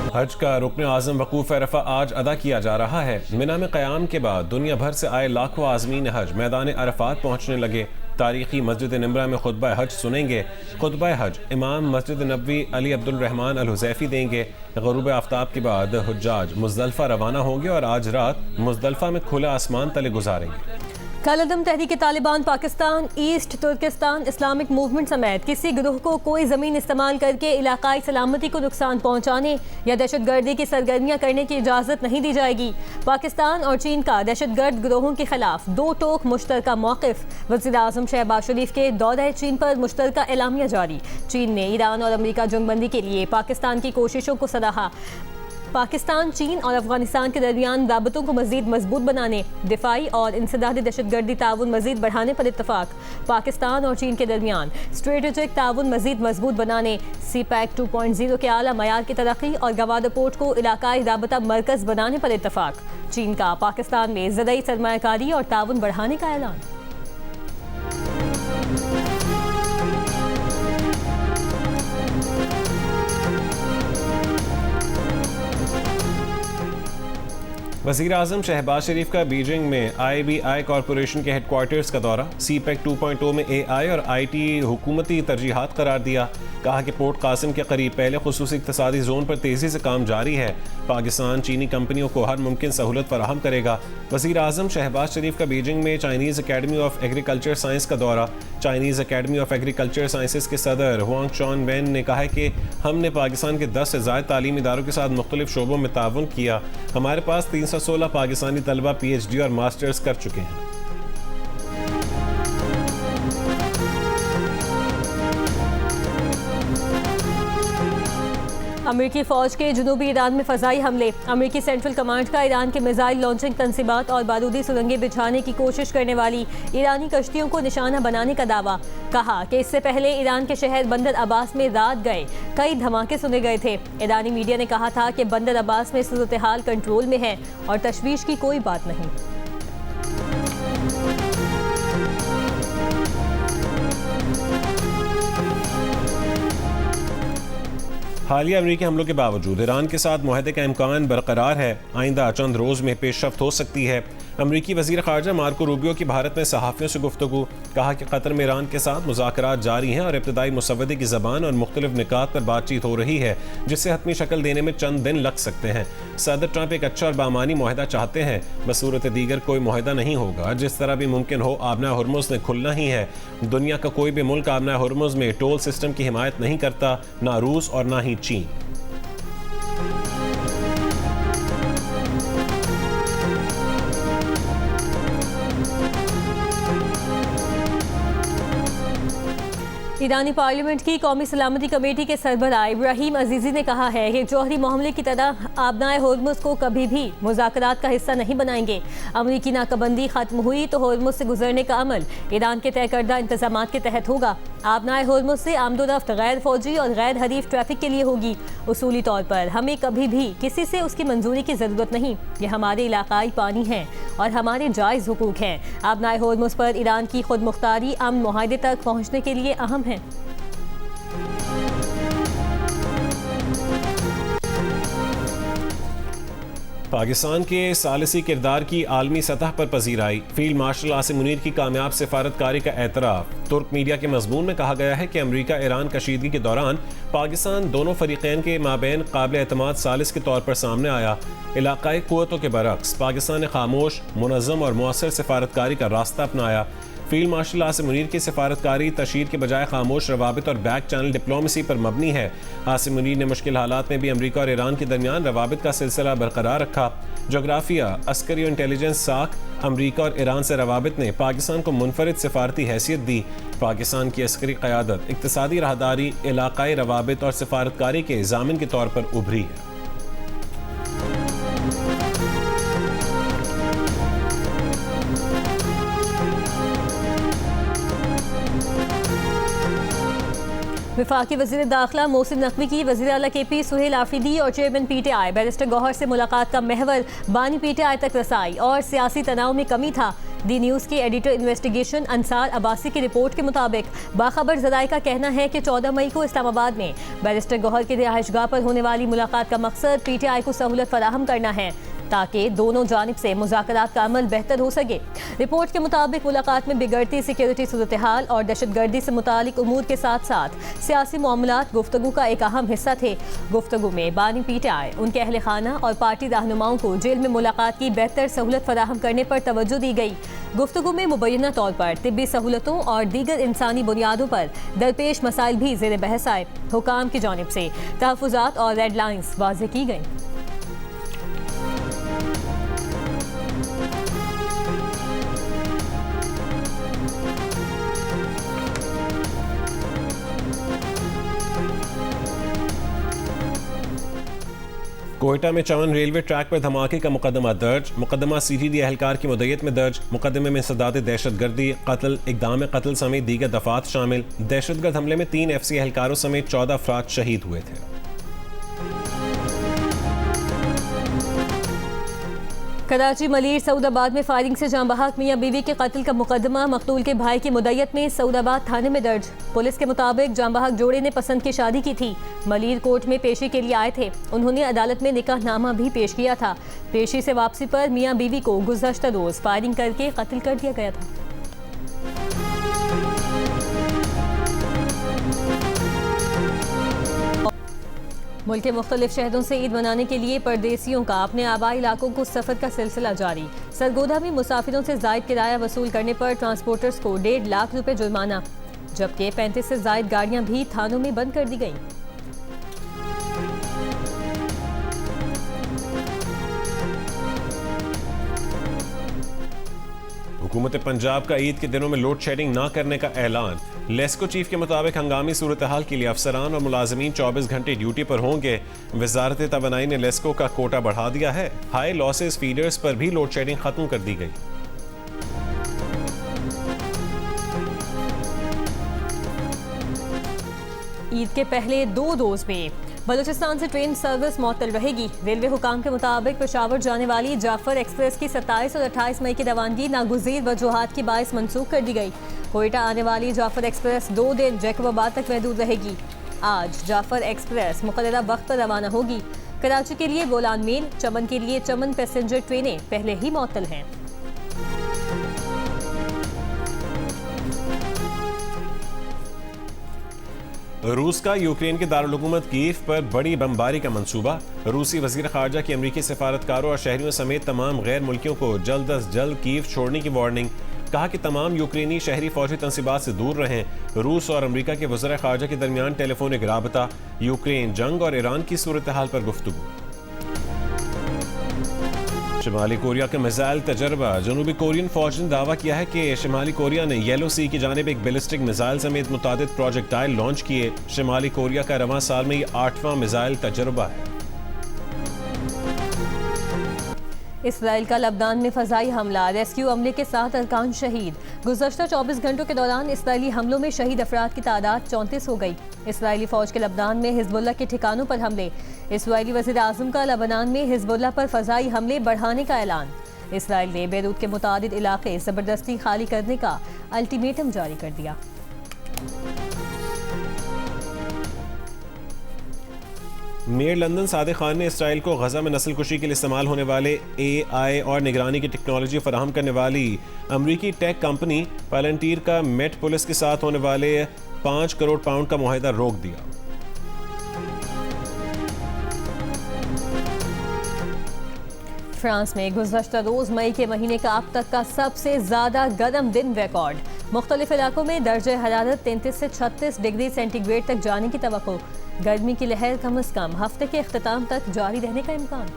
हज का रुकन आज़म वकूफ़ अरफा आज अदा किया जा रहा है। मिना में क़याम के बाद दुनिया भर से आए लाखों आज़मीन हज मैदान अरफात पहुँचने लगे। तारीखी मस्जिद निमरा में खुतबा हज सुनेंगे। खुतबा हज इमाम मस्जिद नबवी अली अब्दुल रहमान अल हुज़ैफ़ी देंगे। ग़ुरूब आफ्ताब के बाद हुज्जाज मुज़दलिफ़ा रवाना होंगे और आज रात मुज़दलिफ़ा में खुला आसमान तले गुजारेंगे। कल अदम Tehreek Taliban Pakistan, East Turkistan Islamic Movement समेत किसी गिरोह को कोई ज़मीन इस्तेमाल करके इलाकाई सलामती को नुकसान पहुँचाने या दहशत गर्दी की सरगर्मियाँ करने की इजाज़त नहीं दी जाएगी। पाकिस्तान और चीन का दहशत गर्द गिरोहों के खिलाफ दो टोक मुश्तरका मौक़िफ़। वज़ीर आज़म शहबाज शरीफ के दौरे चीन पर मुश्तरका एलामिया जारी। चीन ने ईरान और अमरीका जंगबंदी के लिए पाकिस्तान की कोशिशों को सराहा। पाकिस्तान, चीन और अफगानिस्तान के दरमियान राबतों को मज़ीद मजबूत बनाने, दिफाई और इंसदादी दहशतगर्दी ताउन मज़ीद बढ़ाने पर इत्तफाक। पाकिस्तान और चीन के दरमियान स्ट्रेटेजिक ताउन मज़ीद मजबूत बनाने, CPEC 2.0 के आला मयार की तरक्की और गवादर पोर्ट को इलाकाई राबता मरकज़ बनाने पर इत्तफाक। चीन का पाकिस्तान में ज़रई सरमायाकारी और ताउन बढ़ाने का ऐलान। वज़ीर आज़म शहबाज शरीफ का बीजिंग में IBI कॉरपोरेशन के हेडक्वार्टर्स का दौरा। CPEC 2.0 में AI और IT हुकूमती तरजीहात करार दिया। कहा कि पोर्ट कासिम के करीब पहले खुसूसी इक़्तिसादी जोन पर तेज़ी से काम जारी है। पाकिस्तान चीनी कंपनियों को हर मुमकिन सहूलत फराहम करेगा। वज़ीर आज़म शहबाज शरीफ का बीजिंग में Chinese academy of agriculture science का दौरा। Chinese academy of agriculture sciences के सदर हुआंग चॉन वैन ने कहा है कि हमने पाकिस्तान के 10 से ज़ायद तालीमी इदारों के साथ मुख्तलिफ शोबों में ताउन किया। हमारे पास 316 पाकिस्तानी तलबा PhD और मास्टर्स कर चुके हैं। अमेरिकी फ़ौज के जनूबी ईरान में फ़ज़ाई हमले। अमेरिकी सेंट्रल कमांड का ईरान के मिसाइल लॉन्चिंग तंसीबात और बारूदी सुरंगें बिछाने की कोशिश करने वाली ईरानी कश्तियों को निशाना बनाने का दावा। कहा कि इससे पहले ईरान के शहर बंदर अब्बास में रात गए कई धमाके सुने गए थे। ईरानी मीडिया ने कहा था कि बंदर अब्बास में सूरत हाल कंट्रोल में है और तशवीश की कोई बात नहीं। हालिया अमरीकी हमलों के बावजूद ईरान के साथ मुआहदे का इम्कान बरकरार है। आइंदा चंद रोज़ में पेशरफ्त हो सकती है। अमरीकी वज़ीर ख़ारजा मार्को रूबियो की भारत में सहाफ़ियों से गुफ्तगू। कहा कि कतर में ईरान के साथ मुज़ाकरात जारी हैं और इब्तदाई मुसव्वदे की ज़बान और मुख्तलिफ निकात पर बातचीत हो रही है, जिससे हतमी शक्ल देने में चंद दिन लग सकते हैं। सदर ट्रंप एक अच्छा और बामानी मुआहदा चाहते हैं। बसूरत दीगर कोई मुआहदा नहीं होगा। जिस तरह भी मुमकिन हो आबना हुर्मुज़ ने खुलना ही है। दुनिया का कोई भी मुल्क आबना हुर्मुज़ में टोल सिस्टम की हिमायत नहीं करता, ना रूस और ना ही चीन। ईरानी पार्लियामेंट की कौमी सलामती कमेटी के सरबराह इब्राहिम अजीज़ी ने कहा है कि जौहरी मामले की तरह आबनाए होर्मुज़ को कभी भी मुज़ाकरात का हिस्सा नहीं बनाएंगे। अमरीकी नाकाबंदी खत्म हुई तो होर्मुज़ से गुजरने का अमल ईरान के तय करदा इंतजामात के तहत होगा। आबनाए होर्मुज़ से आमदोरफ्त गैर फौजी और गैर हरीफ ट्रैफिक के लिए होगी। उसूली तौर पर हमें कभी भी किसी से उसकी मंजूरी की ज़रूरत नहीं। ये हमारे इलाकाई पानी हैं और हमारे जायज़ हुकूक हैं। आबनाए होर्मुज़ पर ईरान की खुद मुख्तारी अमन मुआहदे तक पहुँचने के लिए अहम है। पाकिस्तान के सालिसी किरदार की आलमी सतह पर पजीराई। फील्ड मार्शल आसिम मुनीर की कामयाब सिफारतकारी का एतराफ़। तुर्क मीडिया के मज़मून में कहा गया है कि अमरीका ईरान कशीदगी के दौरान पाकिस्तान दोनों फरीक़ैन के माबैन काबिल एतमाद सालिस के तौर पर सामने आया। इलाकाई क़ुव्वतों के बरक्स पाकिस्तान ने खामोश, मुनज़्ज़म और मुअस्सर सिफारतकारी का रास्ता अपनाया। फील्ड मार्शल आसिम मुनीर की सिफारतकारी तशहीर के बजाय खामोश रवाबित और बैक चैनल डिप्लोमेसी पर मबनी है। आसिम मुनीर ने मुश्किल हालात में भी अमरीका और ईरान के दरमियान रवाबित का सिलसिला बरकरार रखा। जोग्राफिया, अस्करी और इंटेलिजेंस साख, अमरीका और ईरान से रवाबित ने पाकिस्तान को मुनफरिद सिफारती हैसियत दी। पाकिस्तान की अस्करी क़यादत इक़्तिसादी राहदारी, इलाकाई रवाबित और सिफारतकारी के ज़ामिन के तौर पर उभरी है। वफाकी वज़ीर दाखिला मोहसिन नकवी की वज़ीर आला KP सुहेल आफरीदी और चेयरमैन PTI बैरिस्टर गौहर से मुलाकात का महवर बानी PTI तक रसाई और सियासी तनाव में कमी था। दी न्यूज़ के एडिटर इन्वेस्टिगेशन अंसार अब्बासी की रिपोर्ट के मुताबिक बाखबर ज़राए का कहना है कि 14 मई को इस्लामाबाद में बैरिस्टर गौहर की रिहाइशगाह पर होने वाली मुलाकात का मकसद PTI को सहूलत फराहम करना है ताकि दोनों जानिब से मुज़ाकरात का अमल बेहतर हो सके। रिपोर्ट के मुताबिक मुलाकात में बिगड़ती सिक्योरिटी सूरत हाल और दहशतगर्दी से मुतालिक उमूर के साथ साथ सियासी मामलात गुफ्तगू का एक अहम हिस्सा थे। गुफ्तगू में बानी PTI, उनके अहल खाना और पार्टी रहनुमाओं को जेल में मुलाकात की बेहतर सहूलत फराहम करने पर तवज्जो दी गई। गुफ्तगू में मुबैना तौर पर तिब्बी सहूलतों और दीगर इंसानी बुनियादों पर दरपेश मसाइल भी ज़ेर बहस आए। हुकाम की जानिब से तहफ़्फ़ुज़ात और रेड लाइन्स वाज़ेह की गई। कोयटा में चमन रेलवे ट्रैक पर धमाके का मुकदमा दर्ज। मुकदमा CTD एहलकार की मुद्दत में दर्ज। मुकदमे में सदात दहशतगर्दी, कत्ल, इक़दाम कत्ल समेत दीगर दफात शामिल। दहशतगर्द हमले में 3 FC एहलकारों समेत 14 अफराद शहीद हुए थे। कराची मलीर सऊदाबाद में फायरिंग से जाँ बहक मियाँ बीवी के कत्ल का मुकदमा मकतूल के भाई की मुद्दत में सऊदाबाद थाने में दर्ज। पुलिस के मुताबिक जाँ बहक जोड़े ने पसंद की शादी की थी। मलीर कोर्ट में पेशी के लिए आए थे। उन्होंने अदालत में निकाहनामा भी पेश किया था। पेशी से वापसी पर मियाँ बीवी को गुज़श्ता रोज़ फायरिंग करके कत्ल कर दिया गया था। मुल्क के मुख्तलिफ शहरों से ईद मनाने के लिए परदेसियों का अपने आबाई इलाकों को सफ़र का सिलसिला जारी। सरगोधा में मुसाफिरों से ज़ायद किराया वसूल करने पर ट्रांसपोर्टर्स को 1.5 लाख रुपए जुर्माना, जबकि 35 से ज़ायद गाड़ियां भी थानों में बंद कर दी गईं। हुकूमत पंजाब का ईद के दिनों में लोड शेडिंग न करने का ऐलान। लेस्को चीफ के मुताबिक हंगामी सूरत हाल के लिए अफसरान और मुलाजमीन 24 घंटे ड्यूटी पर होंगे। वजारत तवानाई ने लेस्को का कोटा बढ़ा दिया है। हाई लॉसेस फीडर्स पर भी लोड शेडिंग खत्म कर दी गई। ईद के पहले 2 रोज में बलूचिस्तान से ट्रेन सर्विस मअतल रहेगी। रेलवे हुकाम के मुताबिक पेशावर जाने वाली जाफर एक्सप्रेस की 27 और 28 मई की रवानगी नागुज़ीर वजूहात की बाइस मनसूख कर दी गई। कोयटा आने वाली जाफर एक्सप्रेस 2 दिन जैकबाबाद तक महदूद रहेगी। आज जाफर एक्सप्रेस मुक़र्ररा वक्त पर रवाना होगी। कराची के लिए बोलान मेल, चमन के लिए चमन पैसेंजर ट्रेनें पहले ही मअतल हैं। रूस का यूक्रेन के दारुल-हुकूमत कीव पर बड़ी बमबारी का मंसूबा। रूसी वज़ीर ख़ारजा की अमरीकी सफारतकारों और शहरियों समेत तमाम गैर मुल्कियों को जल्द अज जल्द कीव छोड़ने की वार्निंग। कहा कि तमाम यूक्रेनी शहरी फौजी तनसीबात से दूर रहें। रूस और अमरीका के वज़ीर ख़ारजा के दरमियान टेलीफोनिक राबता। यूक्रेन जंग और ईरान की सूरत हाल पर गुफ्तगू। शिमाली कोरिया का मिसाइल तजर्बा। जनूबी कोरियन फौज ने दावा किया है कि शिमाली कोरिया ने येलो सी की जानिब एक बैलिस्टिक मिसाइल समेत मुतादिद प्रोजेक्टाइल लॉन्च किए। शिमाली कोरिया का रवां साल में ये 8वां मिसाइल तजर्बा है। इसराइल का लबनान में फ़ज़ाई हमला, रेस्क्यू अमले के 7 अरकान शहीद। गुज़श्ता 24 घंटों के दौरान इसराइली हमलों में शहीद अफराद की तादाद 34 हो गई। इसराइली फ़ौज के लबनान में हिज़्बुल्लाह के ठिकानों पर हमले। इसराइली वज़ीर आज़म का लबनान में हिज़्बुल्लाह पर फ़ज़ाई हमले बढ़ाने का ऐलान। इसराइल ने बेरूत के मुतादिद इलाके ज़बरदस्ती खाली करने का अल्टीमेटम जारी कर दिया। मेयर लंदन सादिक खान ने इसराइल को गजा में नस्ल कुशी के लिए इस्तेमाल होने वाले AI और निगरानी की टेक्नोलॉजी फराहम करने वाली अमरीकी टेक कंपनी पालंटीर का मेट पुलिस के साथ होने वाले 5 करोड़ पाउंड का मुआहिदा रोक दिया। फ्रांस में गुज़श्ता रोज़ मई के महीने का अब तक का सबसे ज़्यादा गर्म दिन रिकॉर्ड। मुख्तलिफ इलाकों में दर्जे हरारत 33 से 36 डिग्री सेंटीग्रेड तक जाने की तवक्को। गर्मी की लहर कम अज़ कम हफ्ते के अख्ताम तक जारी रहने का इम्कान।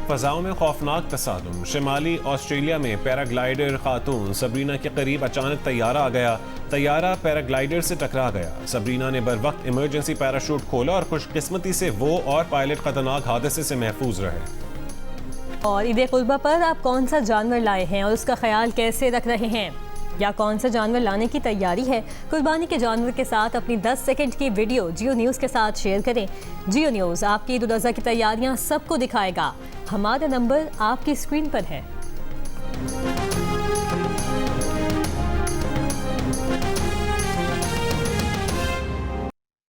फ़ज़ाओं में खौफनाक तसादुम। शिमाली ऑस्ट्रेलिया में पैराग्लाइडर खातून सबरीना के करीब अचानक तैयारा आ गया। तैयारा पैराग्लाइडर से टकरा गया। सबरीना ने बर वक्त इमरजेंसी पैराशूट खोला और खुशकिस्मती से वो और पायलट खतरनाक हादसे से महफूज रहे। और ईद कुर्बा पर आप कौन सा जानवर लाए हैं और उसका ख्याल कैसे रख रहे हैं? या कौन सा जानवर लाने की तैयारी है? कुर्बानी के जानवर के साथ अपनी 10 सेकंड की वीडियो जियो न्यूज़ के साथ शेयर करें। जियो न्यूज़ आपकी ईद उल अज़हा की तैयारियां सबको दिखाएगा। हमारा नंबर आपकी स्क्रीन पर है।